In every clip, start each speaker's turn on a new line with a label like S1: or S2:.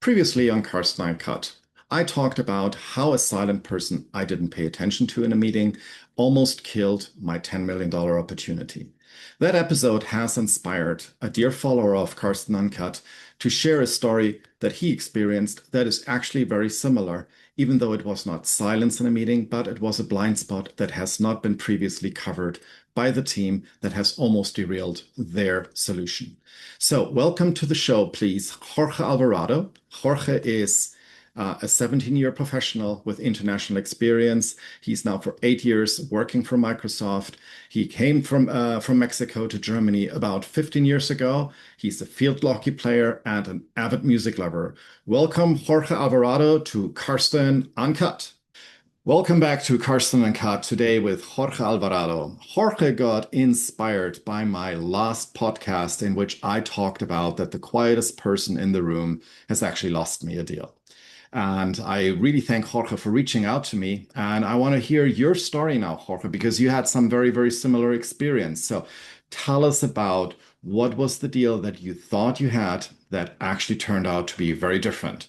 S1: Previously on Carsten Uncut, I talked about how a silent person I didn't pay attention to in a meeting almost killed my $10 million opportunity. That episode has inspired a dear follower of Carsten Uncut to share a story that he experienced that is actually very similar, even though it was not silence in a meeting, but it was a blind spot that has not been previously covered by the team that has almost derailed their solution. So, welcome to the show, please, Jorge Alvarado. Jorge is a 17-year professional with international experience. He's now for 8 years working for Microsoft. He came from Mexico to Germany about 15 years ago. He's a field hockey player and an avid music lover. Welcome, Jorge Alvarado, to Carsten Uncut. Welcome back to Carsten and Kat today with Jorge Alvarado. Jorge got inspired by my last podcast in which I talked about that the quietest person in the room has actually lost me a deal. And I really thank Jorge for reaching out to me. And I want to hear your story now, Jorge, because you had some very, very similar experience. So tell us about what was the deal that you thought you had that actually turned out to be very different.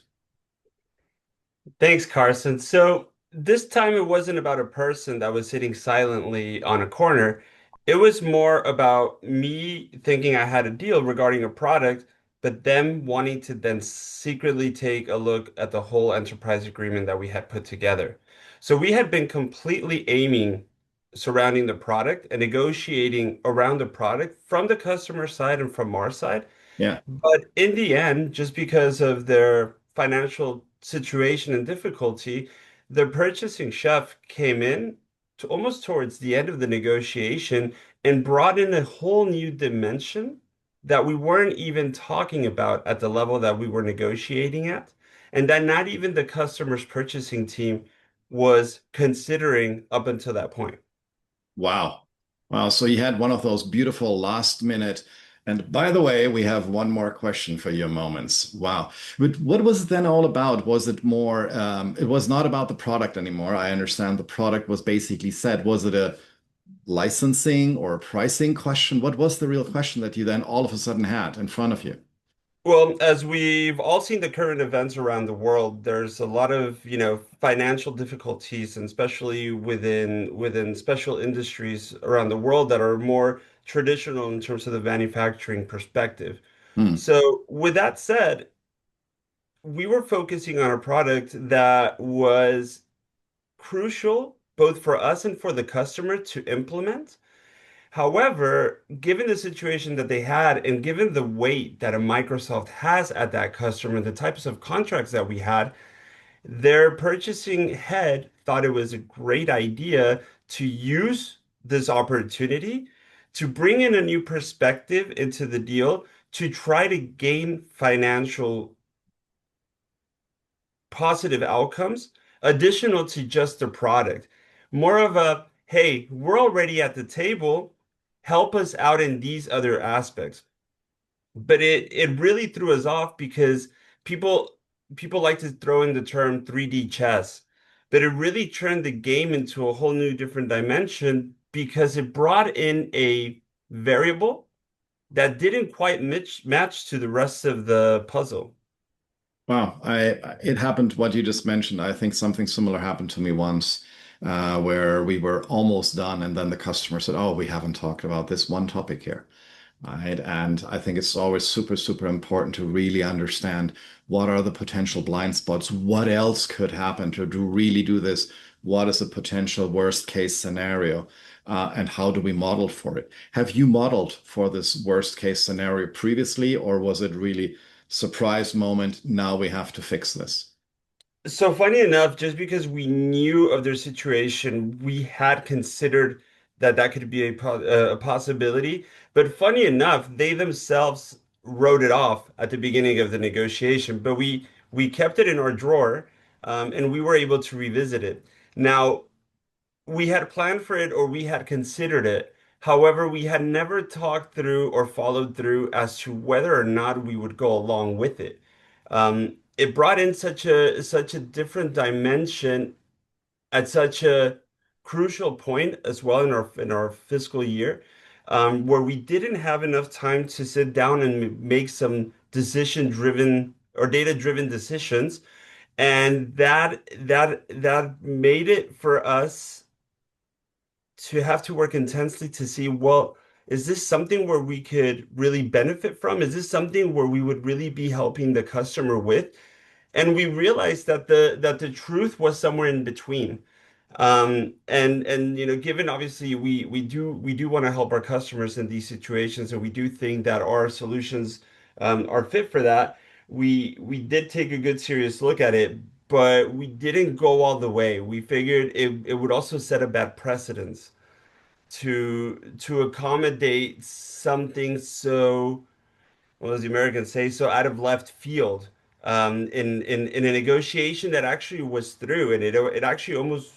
S2: Thanks, Carson. So this time it wasn't about a person that was sitting silently on a corner. It was more about me thinking I had a deal regarding a product, but them wanting to then secretly take a look at the whole enterprise agreement that we had put together. So we had been completely aiming surrounding the product and negotiating around the product from the customer side and from our side.
S1: Yeah.
S2: But in the end, just because of their financial situation and difficulty, the purchasing chef came in to almost towards the end of the negotiation and brought in a whole new dimension that we weren't even talking about at the level that we were negotiating at, and that not even the customer's purchasing team was considering up until that point.
S1: Wow. Wow. So you had one of those beautiful last minute. And by the way, we have one more question for your moments. Wow. But what was it then all about? Was it more, it was not about the product anymore. I understand the product was basically said. Was it a licensing or a pricing question? What was the real question that you then all of a sudden had in front of you?
S2: Well, as we've all seen the current events around the world, there's a lot of, financial difficulties, and especially within special industries around the world that are more traditional in terms of the manufacturing perspective.
S1: Hmm.
S2: So, with that said, we were focusing on a product that was crucial both for us and for the customer to implement. However, given the situation that they had and given the weight that a Microsoft has at that customer, the types of contracts that we had, their purchasing head thought it was a great idea to use this opportunity to bring in a new perspective into the deal to try to gain financial positive outcomes additional to just the product. More of a, hey, we're already at the table, help us out in these other aspects. But it really threw us off because people people like to throw in the term 3D chess, but it really turned the game into a whole new different dimension because it brought in a variable that didn't quite match to the rest of the puzzle.
S1: Wow, it happened what you just mentioned. I think something similar happened to me once, where we were almost done, and then the customer said, "Oh, we haven't talked about this one topic here." Right. And I think it's always super, super important to really understand what are the potential blind spots, what else could happen to really do this, what is a potential worst case scenario, and how do we model for it? Have you modeled for this worst case scenario previously, or was it really surprise moment? Now we have to fix this.
S2: So funny enough, just because we knew of their situation, we had considered that that could be a possibility. But funny enough, they themselves wrote it off at the beginning of the negotiation. But we kept it in our drawer, and we were able to revisit it. Now, we had planned for it or we had considered it. However, we had never talked through or followed through as to whether or not we would go along with it. It brought in such a different dimension at such a crucial point as well in our fiscal year, where we didn't have enough time to sit down and make some decision-driven or data-driven decisions. And that made it for us to have to work intensely to see, well, is this something where we could really benefit from? Is this something where we would really be helping the customer with? And we realized that the truth was somewhere in between. And given obviously we do want to help our customers in these situations, and we do think that our solutions are fit for that. We did take a good serious look at it, but we didn't go all the way. We figured it would also set a bad precedence to accommodate something so, what does the Americans say, so out of left field, in a negotiation that actually was through, and it actually almost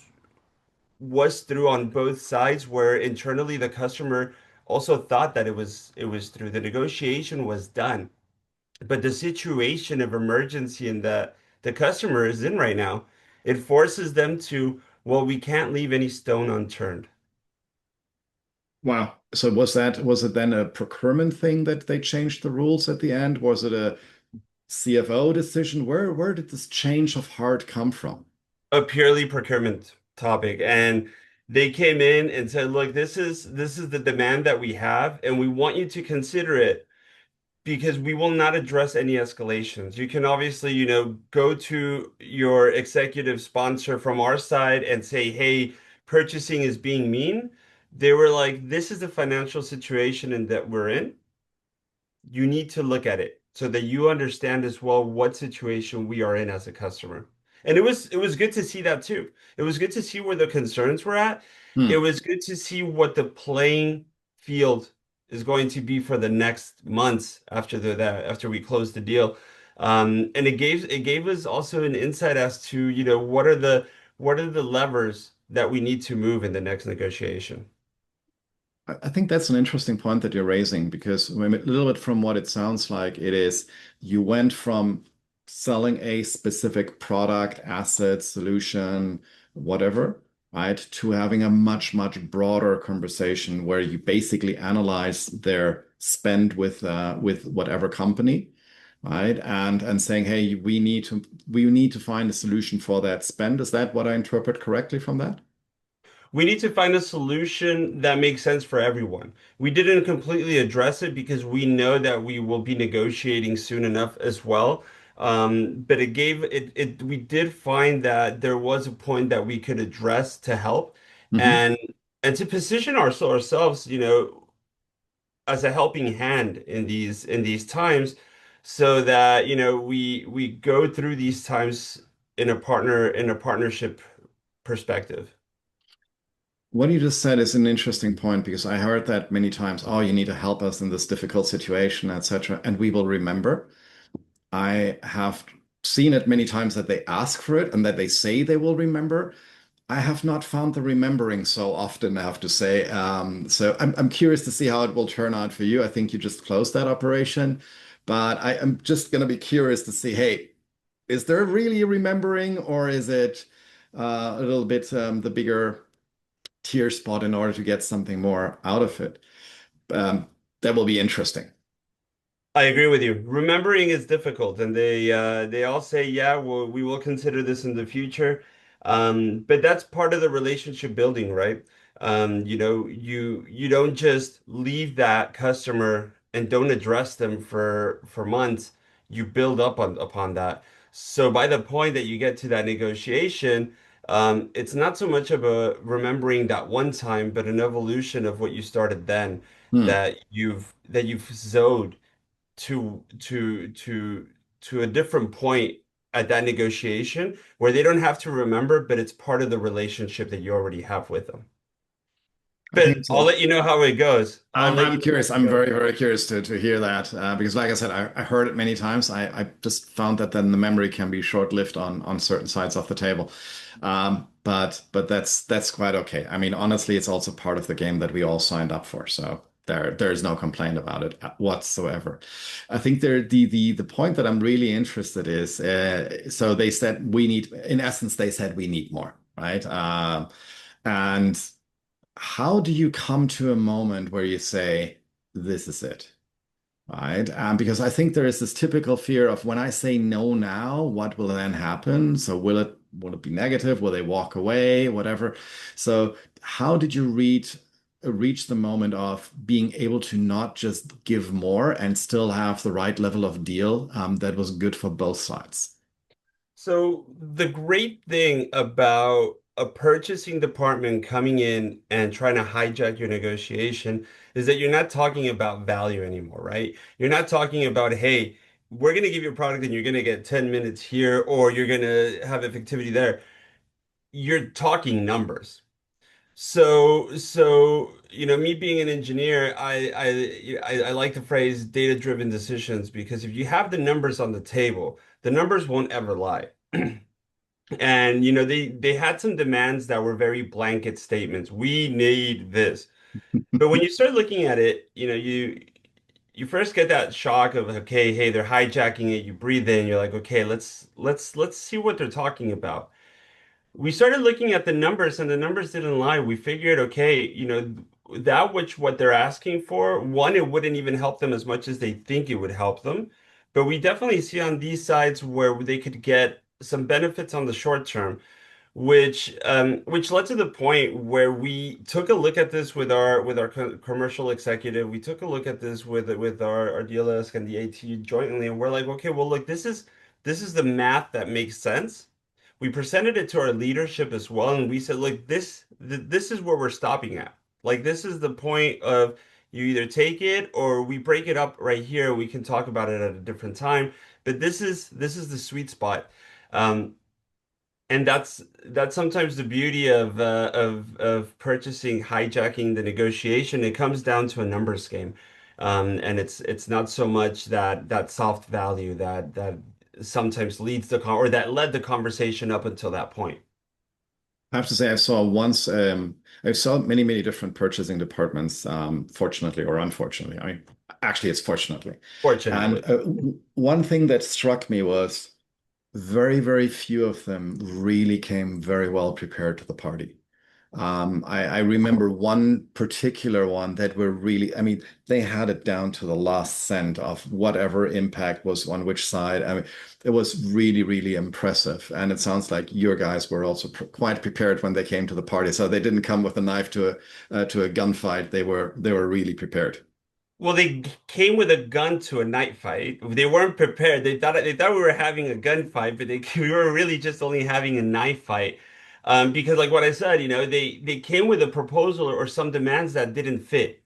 S2: was through on both sides, where internally the customer also thought that it was through. The negotiation was done, but the situation of emergency and the customer is in right now, it forces them to, well, we can't leave any stone unturned.
S1: Wow. So was it then a procurement thing that they changed the rules at the end? Was it a CFO decision? Where did this change of heart come from?
S2: A purely procurement topic, and they came in and said, look, this is the demand that we have, and we want you to consider it, because we will not address any escalations. You can obviously, go to your executive sponsor from our side and say, hey, purchasing is being mean. They were like, this is the financial situation and that we're in. You need to look at it so that you understand as well what situation we are in as a customer. And it was good to see that too. It was good to see where the concerns were at. It
S1: Hmm.
S2: was good to see what the playing field is going to be for the next months after after we close the deal. And it gave us also an insight as to, what are the levers that we need to move in the next negotiation.
S1: I think that's an interesting point that you're raising because a little bit from what it sounds like, it is you went from selling a specific product, asset, solution, whatever, right, to having a much, much broader conversation where you basically analyze their spend with whatever company, right, and saying, hey, we need to find a solution for that spend. Is that what I interpret correctly from that?
S2: We need to find a solution that makes sense for everyone. We didn't completely address it because we know that we will be negotiating soon enough as well. But we did find that there was a point that we could address to help,
S1: Hmm.
S2: and to position ourselves, as a helping hand in these times, so that, we go through these times in a partnership perspective.
S1: What you just said is an interesting point because I heard that many times. Oh, you need to help us in this difficult situation, etc. And we will remember. I have seen it many times that they ask for it and that they say they will remember. I have not found the remembering so often, I have to say. So I'm curious to see how it will turn out for you. I think you just closed that operation, but I am just going to be curious to see, hey, is there really a remembering or is it a little bit the bigger tier spot in order to get something more out of it? Um, that will be interesting.
S2: I agree with you. Remembering is difficult, and they all say, yeah, well, we will consider this in the future. But that's part of the relationship building, right? You don't just leave that customer and don't address them for months. You build up upon that. So by the point that you get to that negotiation, it's not so much of a remembering that one time, but an evolution of what you started then,
S1: Hmm.
S2: that you've sowed to a different point at that negotiation, where they don't have to remember, but it's part of the relationship that you already have with them.
S1: I think
S2: But I'll
S1: so.
S2: let you know how it goes. I'll let you
S1: I'm
S2: know
S1: curious.
S2: how
S1: I'm
S2: it goes.
S1: very, very curious to hear that because, like I said, I heard it many times. I just found that then the memory can be short-lived on certain sides of the table. But that's quite okay. I mean, honestly, it's also part of the game that we all signed up for. So there's no complaint about it whatsoever. I think the point that I'm really interested is so they said we need, in essence, they said we need more, right? And how do you come to a moment where you say, this is it? right? Because I think there is this typical fear of when I say no now, what will then happen? So will it be negative? Will they walk away? Whatever. So how did you reach the moment of being able to not just give more and still have the right level of deal that was good for both sides?
S2: So the great thing about a purchasing department coming in and trying to hijack your negotiation is that you're not talking about value anymore, right? You're not talking about, hey, we're going to give you a product and you're going to get 10 minutes here or you're going to have effectivity there. You're talking numbers. Me being an engineer, I like the phrase data-driven decisions because if you have the numbers on the table, the numbers won't ever lie. And they had some demands that were very blanket statements. We need this. But when you start looking at it, you first get that shock of okay, hey, they're hijacking it. You breathe in, you're like, okay, let's see what they're talking about. We started looking at the numbers and the numbers didn't lie. We figured, okay, that which what they're asking for, one, it wouldn't even help them as much as they think it would help them. But we definitely see on these sides where they could get some benefits on the short term, which led to the point where we took a look at this with our commercial executive. We took a look at this with our DLS and the AT jointly, and we're like, okay, well, look, this is the math that makes sense. We presented it to our leadership as well, and we said, look, this is where we're stopping at. Like, this is the point of you either take it or we break it up right here. We can talk about it at a different time, but this is the sweet spot. Um, and that's sometimes the beauty of purchasing, hijacking the negotiation. It comes down to a numbers game, and it's not so much that soft value that sometimes leads or that led the conversation up until that point.
S1: I have to say, I saw many, many different purchasing departments, fortunately or unfortunately. Actually, it's fortunately. And
S2: Fortunately.
S1: one thing that struck me was very, very few of them really came very well prepared to the party. I remember one particular one that were really, I mean, they had it down to the last cent of whatever impact was on which side. I mean, it was really, really impressive. And it sounds like your guys were also quite prepared when they came to the party. So they didn't come with a knife to a gunfight. They were really prepared.
S2: Well, they came with a gun to a night fight. They weren't prepared. They thought we were having a gunfight, but we were really just only having a knife fight. Because like what I said, they came with a proposal or some demands that didn't fit.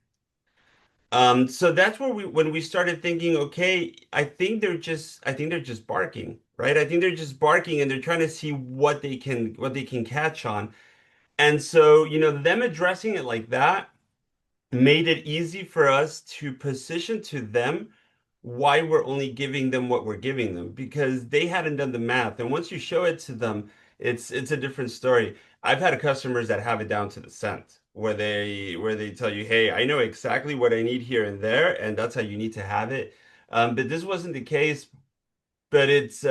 S2: So that's where when we started thinking, okay, I think they're just barking, right? I think they're just barking and they're trying to see what they can catch on. And so, them addressing it like that made it easy for us to position to them why we're only giving them what we're giving them because they hadn't done the math. And once you show it to them, it's a different story. I've had customers that have it down to the cent where they tell you, "Hey, I know exactly what I need here and there, and that's how you need to have it." But this wasn't the case. But it's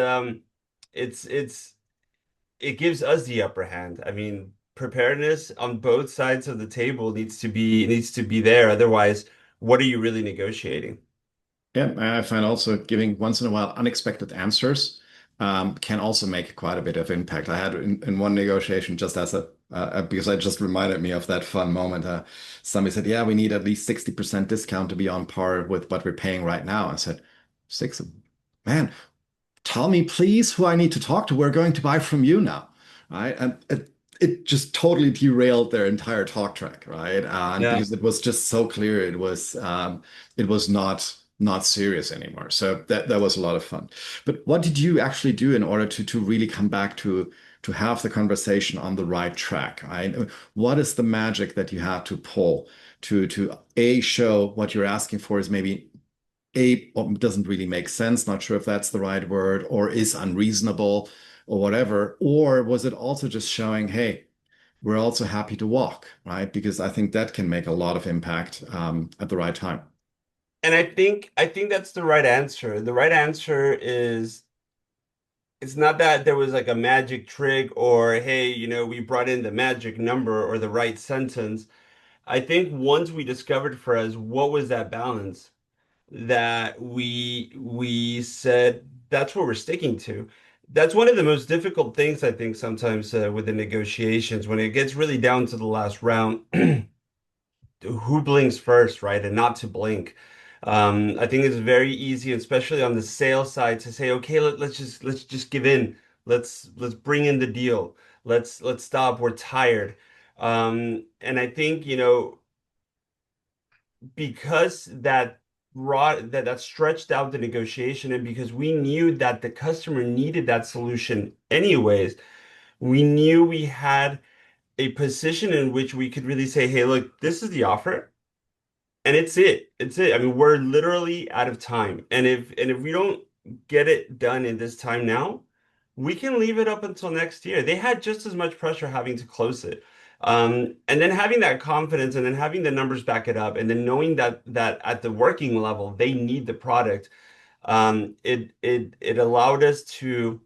S2: it gives us the upper hand. I mean, preparedness on both sides of the table needs to be there. Otherwise, what are you really negotiating?
S1: Yeah, I find also giving once in a while unexpected answers can also make quite a bit of impact. I had in one negotiation just as because I just reminded me of that fun moment. Somebody said, "Yeah, we need at least 60% discount to be on par with what we're paying right now." I said, "Six, man, tell me please who I need to talk to. We're going to buy from you now." Right? And it just totally derailed their entire talk track, right? And
S2: Yeah.
S1: because it was just so clear it was not serious anymore. So that was a lot of fun. But what did you actually do in order to really come back to have the conversation on the right track, right? What is the magic that you had to pull to A, show what you're asking for is maybe doesn't really make sense, not sure if that's the right word, or is unreasonable or whatever, or was it also just showing, hey, we're also happy to walk, right? Because I think that can make a lot of impact at the right time.
S2: And I think that's the right answer. The right answer is it's not that there was like a magic trick or hey, we brought in the magic number or the right sentence. I think once we discovered for us what was that balance, that we said that's what we're sticking to. That's one of the most difficult things I think sometimes with the negotiations when it gets really down to the last round. Who blinks first, right? And not to blink. I think it's very easy, especially on the sales side, to say, okay, let's just give in. Let's bring in the deal. Let's stop. We're tired. And I think, because that stretched out the negotiation, and because we knew that the customer needed that solution anyways, we knew we had a position in which we could really say, hey, look, this is the offer. And it's it. It's it. I mean, we're literally out of time. And if we don't get it done in this time now, we can leave it up until next year. They had just as much pressure having to close it. And then having that confidence and then having the numbers back it up and then knowing that at the working level they need the product, it allowed us to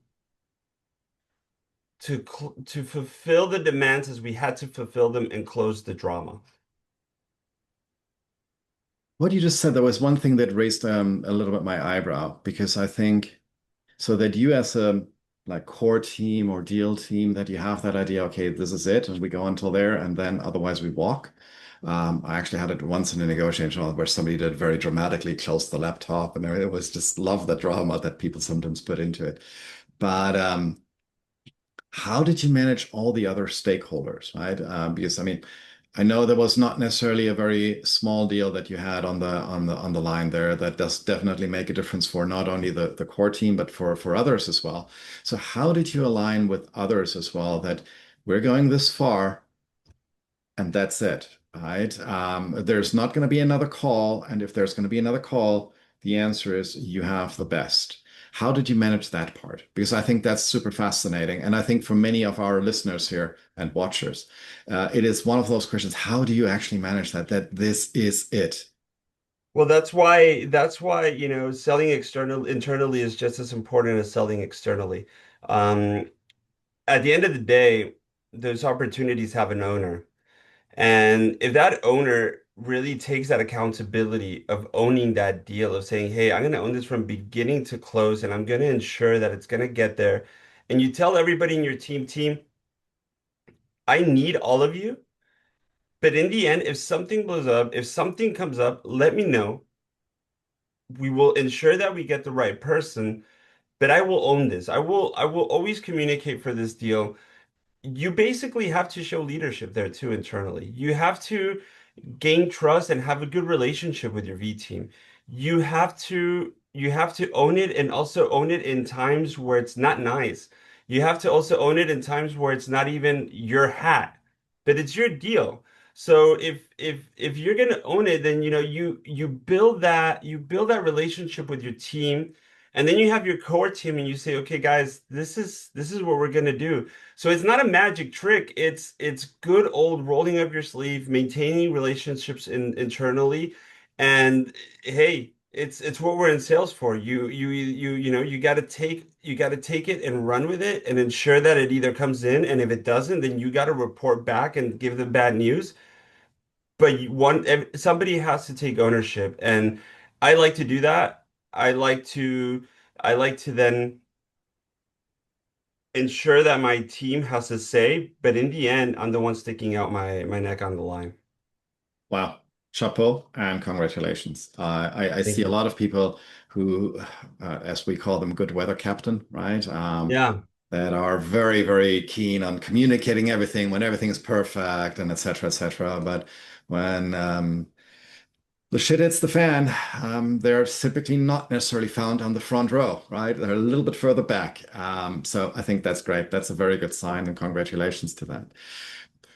S2: fulfill the demands as we had to fulfill them and close the drama.
S1: What you just said, there was one thing that raised a little bit my eyebrow because I think so that you as a like core team or deal team that you have that idea, okay, this is it, and we go until there, and then otherwise we walk. I actually had it once in a negotiation where somebody did very dramatically close the laptop, and it was just love the drama that people sometimes put into it. But how did you manage all the other stakeholders, right? Because I mean, I know there was not necessarily a very small deal that you had on the line there. That does definitely make a difference for not only the core team, but for others as well. So how did you align with others as well that we're going this far? And that's it, right? There's not going to be another call. And if there's going to be another call, the answer is you have the best. How did you manage that part? Because I think that's super fascinating. And I think for many of our listeners here and watchers, it is one of those questions. How do you actually manage that? That this is it.
S2: Well, that's why, selling internally is just as important as selling externally. Um, at the end of the day, those opportunities have an owner. And if that owner really takes that accountability of owning that deal, of saying, hey, I'm going to own this from beginning to close, and I'm going to ensure that it's going to get there. And you tell everybody in your team, I need all of you. But in the end, if something blows up, if something comes up, let me know. We will ensure that we get the right person, but I will own this. I will always communicate for this deal. You basically have to show leadership there too internally. You have to gain trust and have a good relationship with your V team. You have to own it and also own it in times where it's not nice. You have to also own it in times where it's not even your hat, but it's your deal. So if you're gonna own it, then you build that relationship with your team, and then you have your core team and you say, okay, guys, this is what we're gonna do. So it's not a magic trick. It's good old rolling up your sleeve, maintaining relationships internally, and hey, it's what we're in sales for. You got to take it and run with it and ensure that it either comes in, and if it doesn't, then you got to report back and give them bad news. But somebody has to take ownership, and I like to do that. I like to I like to then ensure that my team has a say, but in the end, I'm the one sticking out my neck on the line.
S1: Wow. Chapeau and congratulations. I
S2: Thank
S1: see a
S2: you.
S1: lot of people who, as we call them, good weather captain, right?
S2: Yeah.
S1: That are very, very keen on communicating everything when everything is perfect and et cetera, et cetera. But when the shit hits the fan, they're typically not necessarily found on the front row, right? They're a little bit further back. So I think that's great. That's a very good sign, and congratulations to that.
S2: Thank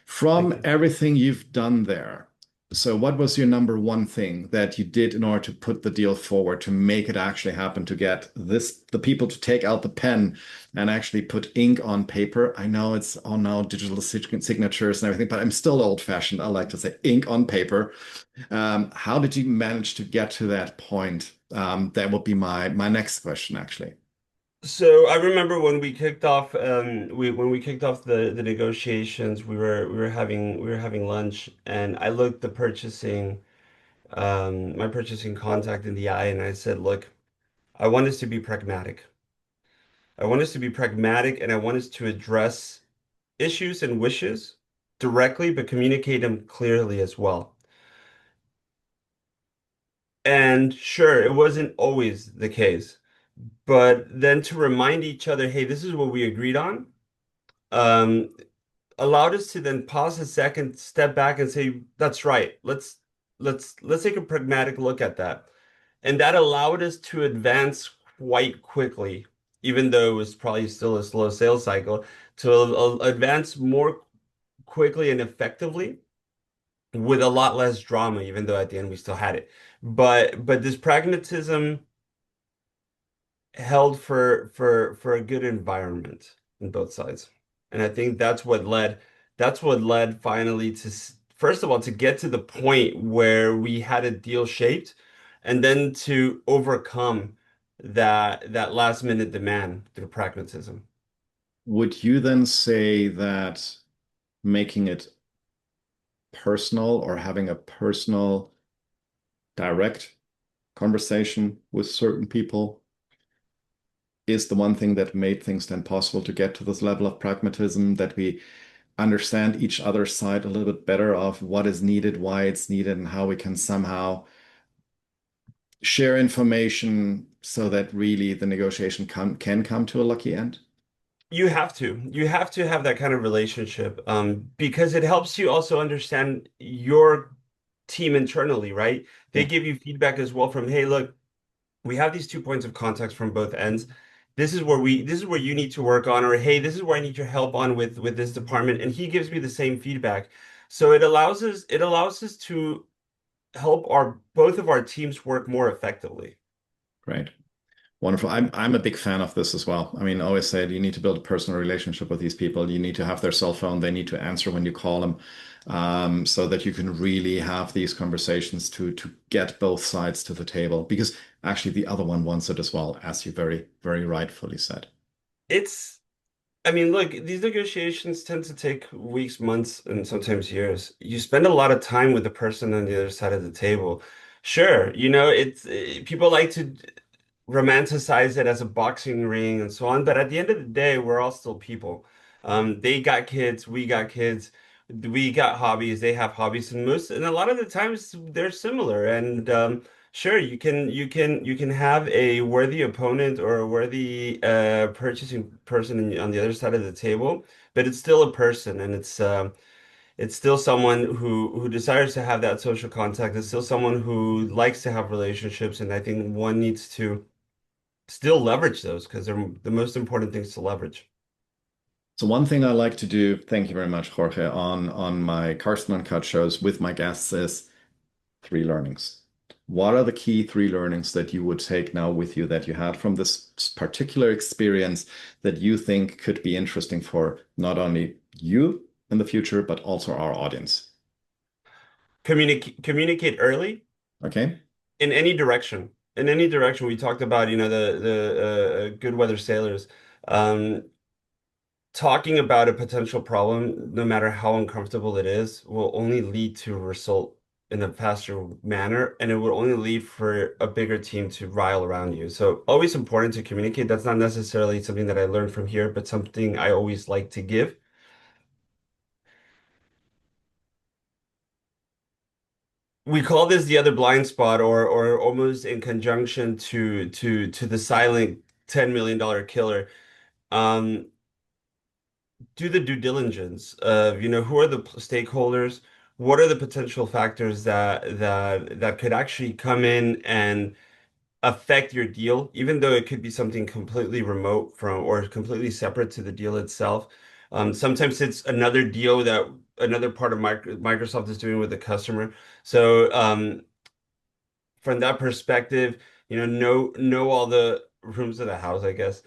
S1: From
S2: you.
S1: everything you've done there, so what was your number one thing that you did in order to put the deal forward to make it actually happen, to get the people to take out the pen and actually put ink on paper? I know it's all now digital signatures and everything, but I'm still old-fashioned. I like to say ink on paper. How did you manage to get to that point? That would be my next question, actually.
S2: So I remember when we kicked off the negotiations, we were having lunch, and I looked the purchasing my purchasing contact in the eye, and I said, "Look, I want us to be pragmatic. I want us to be pragmatic, and I want us to address issues and wishes directly, but communicate them clearly as well." And sure, it wasn't always the case, but then to remind each other, "Hey, this is what we agreed on," um, allowed us to then pause a second, step back, and say, "That's right. Let's take a pragmatic look at that." And that allowed us to advance quite quickly, even though it was probably still a slow sales cycle, to advance more quickly and effectively with a lot less drama, even though at the end we still had it. But this pragmatism held for a good environment in both sides. And I think that's what led finally to first of all to get to the point where we had a deal shaped and then to overcome that last minute demand through pragmatism.
S1: Would you then say that making it personal or having a personal, direct conversation with certain people is the one thing that made things then possible to get to this level of pragmatism, that we understand each other's side a little bit better of what is needed, why it's needed, and how we can somehow share information so that really the negotiation can come to a lucky end?
S2: You have to have that kind of relationship, because it helps you also understand your team internally, right? They
S1: Yeah,
S2: give you feedback as well from, "Hey, look, we have these 2 points of context from both ends. This is where you need to work on," or, "Hey, this is where I need your help on with this department." And he gives me the same feedback. So it allows us to help our both of our teams work more effectively.
S1: great. Wonderful. I'm a big fan of this as well. I mean, I always said you need to build a personal relationship with these people. You need to have their cell phone. They need to answer when you call them, so that you can really have these conversations to get both sides to the table. Because actually, the other one wants it as well, as you very rightfully said.
S2: It's I mean, look, these negotiations tend to take weeks, months, and sometimes years. You spend a lot of time with the person on the other side of the table. Sure, people like to romanticize it as a boxing ring and so on, but at the end of the day, we're all still people. They got kids, we got kids, we got hobbies, they have hobbies, and a lot of the times they're similar. And sure, you can have a worthy opponent or a worthy purchasing person on the other side of the table, but it's still a person, and it's still someone who desires to have that social contact. It's still someone who likes to have relationships, and I think one needs to still leverage those because they're the most important things to leverage.
S1: So one thing I like to do, thank you very much, Jorge, on my Carsten Uncut shows with my guests is three learnings. What are the key three learnings that you would take now with you that you had from this particular experience that you think could be interesting for not only you in the future, but also our audience?
S2: Communicate early
S1: Okay.
S2: in any direction. In any direction, we talked about, the good weather sailors. Um, Talking about a potential problem, no matter how uncomfortable it is, will only lead to a result in a faster manner, and it will only lead for a bigger team to rile around you. So always important to communicate. That's not necessarily something that I learned from here, but something I always like to give. We call this the other blind spot, or almost in conjunction to the silent $10 million killer. Um, do the due diligence of, who are the stakeholders, what are the potential factors that could actually come in and affect your deal, even though it could be something completely remote from or completely separate to the deal itself. Sometimes it's another deal that another part of Microsoft is doing with the customer. So from that perspective, know all the rooms of the house, I guess.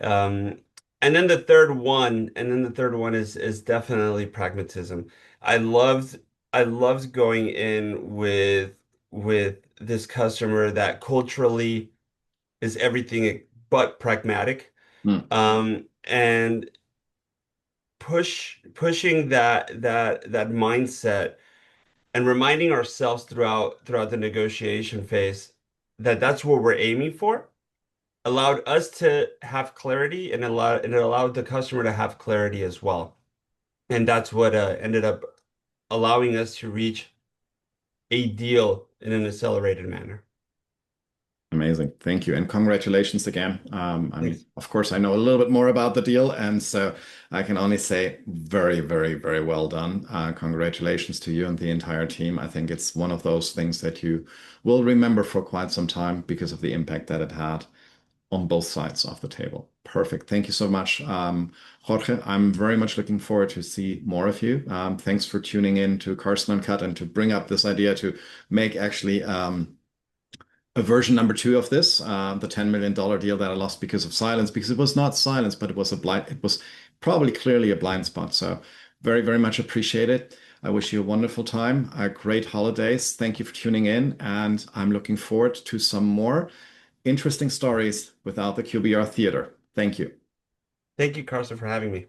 S2: Um, and then the third one is definitely pragmatism. I loved I loved going in with this customer that culturally is everything but pragmatic.
S1: Hmm.
S2: And pushing that mindset and reminding ourselves throughout the negotiation phase that that's what we're aiming for allowed us to have clarity and it allowed the customer to have clarity as well. And that's what ended up allowing us to reach a deal in an accelerated manner.
S1: Amazing. Thank you. And congratulations again. I mean,
S2: Thanks.
S1: of course, I know a little bit more about the deal. And so I can only say very, very, very well done. Congratulations to you and the entire team. I think it's one of those things that you will remember for quite some time because of the impact that it had on both sides of the table. Perfect. Thank you so much, Jorge. I'm very much looking forward to see more of you. Thanks for tuning in to Carsten Uncut and to bring up this idea to make actually a version number two of this, the $10 million deal that I lost because of silence, because it was not silence, but it was probably clearly a blind spot. So very, very much appreciate it. I wish you a wonderful time, great holidays. Thank you for tuning in, and I'm looking forward to some more interesting stories without the QBR theater. Thank you.
S2: Thank you, Carson, for having me.